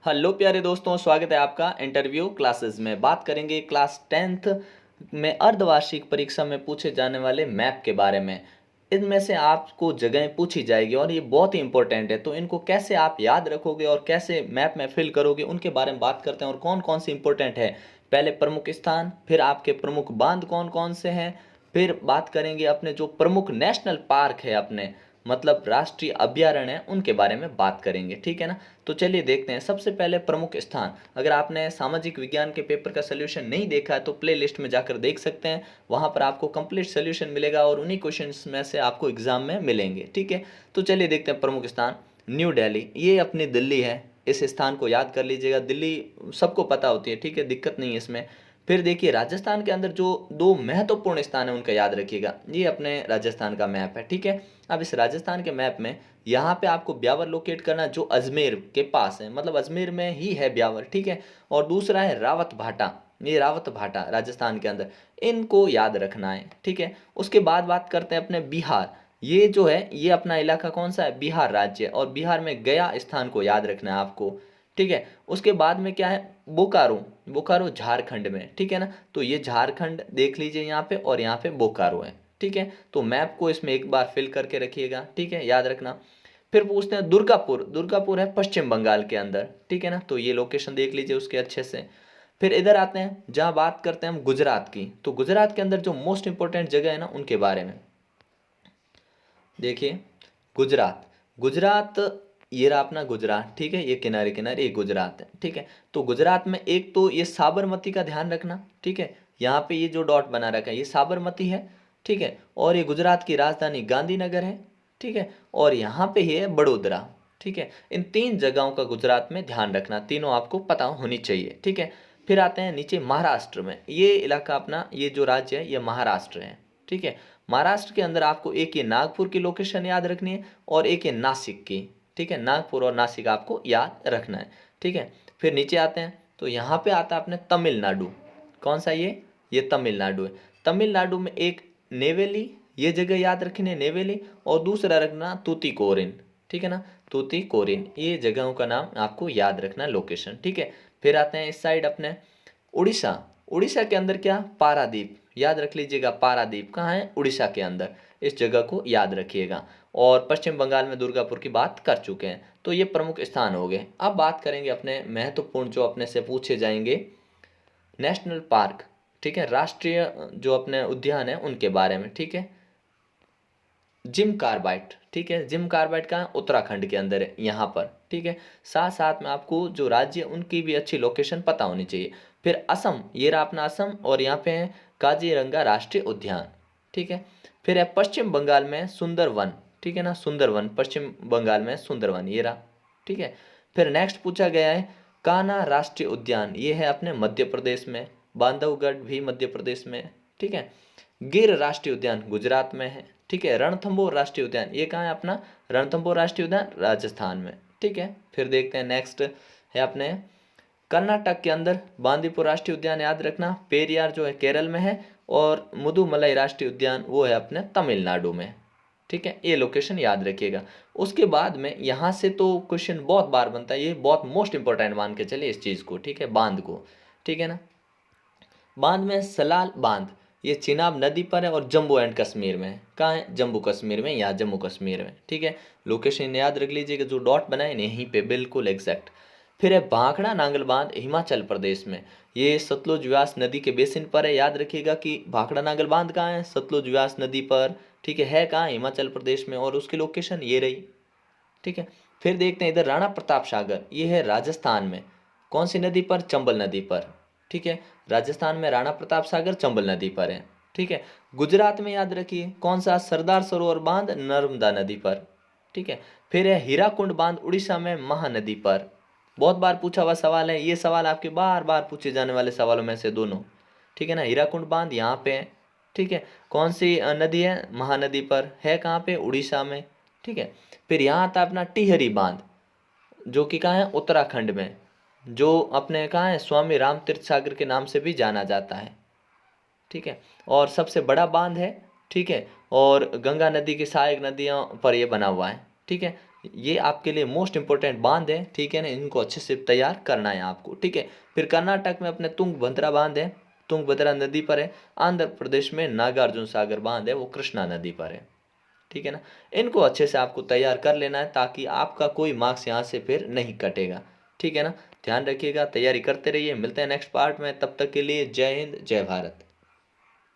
Hello प्यारे दोस्तों, स्वागत है आपका इंटरव्यू क्लासेस में। बात करेंगे क्लास 10th में अर्धवार्षिक परीक्षा में पूछे जाने वाले मैप के बारे में। इनमें से आपको जगहें पूछी जाएगी और ये बहुत ही इंपॉर्टेंट है, तो इनको कैसे आप याद रखोगे और कैसे मैप में फिल करोगे उनके बारे में बात करते हैं। और कौन कौन से इंपॉर्टेंट है, पहले प्रमुख स्थान, फिर आपके प्रमुख बांध कौन कौन से हैं, फिर बात करेंगे अपने जो प्रमुख नेशनल पार्क है, अपने मतलब राष्ट्रीय अभयारण्य है, उनके बारे में बात करेंगे। ठीक है ना। तो चलिए देखते हैं। सबसे पहले प्रमुख स्थान। अगर आपने सामाजिक विज्ञान के पेपर का सोल्यूशन नहीं देखा है तो प्ले लिस्ट में जाकर देख सकते हैं, वहां पर आपको कंप्लीट सोल्यूशन मिलेगा और उन्हीं क्वेश्चंस में से आपको एग्जाम में मिलेंगे। ठीक है। तो चलिए देखते हैं प्रमुख स्थान। न्यू दिल्ली, ये अपनी दिल्ली है, इस स्थान को याद कर लीजिएगा। दिल्ली सबको पता होती है, ठीक है, दिक्कत नहीं है इसमें। फिर देखिए राजस्थान के अंदर जो दो महत्वपूर्ण स्थान है उनका याद रखिएगा। ये अपने राजस्थान का मैप है। ठीक है। अब इस राजस्थान के मैप में यहाँ पे आपको ब्यावर लोकेट करना, जो अजमेर के पास है, मतलब अजमेर में ही है ब्यावर। ठीक है। और दूसरा है रावत भाटा, ये रावत भाटा राजस्थान के अंदर, इनको याद रखना है। ठीक है। उसके बाद बात करते हैं अपने बिहार। ये जो है ये अपना इलाका कौन सा है, बिहार राज्य, और बिहार में गया स्थान को याद रखना है आपको। ठीक है। उसके बाद में क्या है, बोकारो, बोकारो झारखंड में। ठीक है ना। तो ये झारखंड देख लीजिए यहाँ पे, और यहाँ पे बोकारो है। ठीक है। तो मैप को इसमें एक बार फिल करके रखिएगा, ठीक है, याद रखना। फिर पूछते हैं दुर्गापुर। दुर्गापुर है पश्चिम बंगाल के अंदर। ठीक है ना। तो ये लोकेशन देख लीजिए उसके अच्छे से। फिर इधर आते हैं जहाँ बात करते हैं हम गुजरात की। तो गुजरात के अंदर जो मोस्ट इंपॉर्टेंट जगह है ना, उनके बारे में देखिए। गुजरात, गुजरात, ये रहा अपना गुजरात। ठीक है। ये किनारे किनारे ये गुजरात है। ठीक है। तो गुजरात में एक तो ये साबरमती का ध्यान रखना। ठीक है। यहाँ पे ये जो डॉट बना रखा है ये साबरमती है। ठीक है। और ये गुजरात की राजधानी गांधीनगर है। ठीक है। और यहाँ पे ये है बड़ोदरा। ठीक है। इन तीन जगहों का गुजरात में ध्यान रखना, तीनों आपको पता होनी चाहिए। ठीक है। फिर आते हैं नीचे महाराष्ट्र में। ये इलाका अपना, ये जो राज्य है ये महाराष्ट्र है। ठीक है। महाराष्ट्र के अंदर आपको एक ये नागपुर की लोकेशन याद रखनी है और एक ये नासिक की। ठीक है। नागपुर और नासिक आपको याद रखना है। ठीक है। फिर नीचे आते हैं तो यहाँ पे आता है अपने तमिलनाडु। कौन सा ये तमिलनाडु है। तमिलनाडु में एक नेवेली, ये जगह याद रखनी है, नेवेली। और दूसरा रखना तूतीकोरिन। ठीक है ना। तूतीकोरिन, ये जगहों का नाम आपको याद रखना, लोकेशन। ठीक है। फिर आते हैं इस साइड अपने उड़ीसा। उड़ीसा के अंदर क्या, पारादीप, याद रख लीजिएगा। पारादीप कहाँ है, उड़ीसा के अंदर, इस जगह को याद रखिएगा। और पश्चिम बंगाल में दुर्गापुर की बात कर चुके हैं। तो ये प्रमुख स्थान हो गए। अब बात करेंगे अपने महत्वपूर्ण जो अपने से पूछे जाएंगे नेशनल पार्क। ठीक है। राष्ट्रीय जो अपने उद्यान है उनके बारे में। ठीक है। जिम कार्बाइट, ठीक है, जिम कार्बाइट का उत्तराखंड के अंदर है यहाँ पर। ठीक है। साथ साथ में आपको जो राज्य है उनकी भी अच्छी लोकेशन पता होनी चाहिए। फिर असम, ये रहा अपना असम, और यहाँ पे है काजीरंगा राष्ट्रीय उद्यान। ठीक है। फिर है पश्चिम बंगाल में सुंदरवन। ठीक है ना, सुंदरवन, पश्चिम बंगाल में सुंदरवन, ये रहा। ठीक है। फिर नेक्स्ट पूछा गया है कान्हा राष्ट्रीय उद्यान, ये है अपने मध्य प्रदेश में। बांधवगढ़ भी मध्य प्रदेश में। ठीक है। गिर राष्ट्रीय उद्यान गुजरात में है। ठीक है। रणथंभौर राष्ट्रीय उद्यान ये कहाँ है अपना, रणथंभौर राष्ट्रीय उद्यान राजस्थान में। ठीक है। फिर देखते हैं नेक्स्ट है अपने कर्नाटक के अंदर बांदीपुर राष्ट्रीय उद्यान, याद रखना। पेरियार जो है केरल में है, और मुदुमलाई राष्ट्रीय उद्यान वो है अपने तमिलनाडु में। ठीक है। ये लोकेशन याद रखिएगा। उसके बाद में यहाँ से तो क्वेश्चन बहुत बार बनता है, ये बहुत मोस्ट इंपॉर्टेंट मान के चलिए इस चीज़ को। ठीक है। बांध को, ठीक है ना। बांध में सलाल बांध, ये चिनाब नदी पर है और जम्मू एंड कश्मीर में है। कहाँ है, जम्मू कश्मीर में, यहाँ जम्मू कश्मीर में। ठीक है। लोकेशन याद रख लीजिएगा, जो डॉट बनाए यहीं पे बिल्कुल एग्जैक्ट। फिर है भाखड़ा नांगल बांध हिमाचल प्रदेश में, ये सतलुज व्यास नदी के बेसिन पर है। याद रखिएगा कि भाखड़ा नांगल बांध कहाँ है, सतलुज व्यास नदी पर। ठीक है कहाँ, हिमाचल प्रदेश में, और उसकी लोकेशन ये रही। ठीक है। फिर देखते हैं इधर राणा प्रताप सागर, ये है राजस्थान में। कौन सी नदी पर, चंबल नदी पर। ठीक है। राजस्थान में राणा प्रताप सागर चंबल नदी पर है। ठीक है। गुजरात में याद रखिए कौन सा, सरदार सरोवर बांध नर्मदा नदी पर। ठीक है। फिर है हीराकुंड बांध उड़ीसा में महानदी पर। बहुत बार पूछा हुआ सवाल है, ये सवाल आपके बार बार पूछे जाने वाले सवालों में से दोनों। ठीक है ना। हीराकुंड बांध यहाँ पे है। ठीक है। कौन सी नदी है, महानदी पर है, कहाँ पे, उड़ीसा में। ठीक है। फिर यहाँ आता है अपना टिहरी बांध, जो कि कहाँ है, उत्तराखंड में, जो अपने कहाँ है, स्वामी राम तीर्थ सागर के नाम से भी जाना जाता है। ठीक है। और सबसे बड़ा बांध है। ठीक है। और गंगा नदी की सहायक नदियों पर यह बना हुआ है। ठीक है। ये आपके लिए मोस्ट इंपॉर्टेंट बांध है, ठीक है ना, इनको अच्छे से तैयार करना है आपको, ठीक है। फिर कर्नाटक में अपने तुंगभद्रा बांध है, तुंगभद्रा नदी पर है। आंध्र प्रदेश में नागार्जुन सागर बांध है, वो कृष्णा नदी पर है, ठीक है ना। इनको अच्छे से आपको तैयार कर लेना है ताकि आपका कोई मार्क्स यहाँ से फिर नहीं कटेगा, ठीक है ना। ध्यान रखिएगा, तैयारी करते रहिए, मिलते हैं नेक्स्ट पार्ट में, तब तक के लिए जय हिंद जय भारत।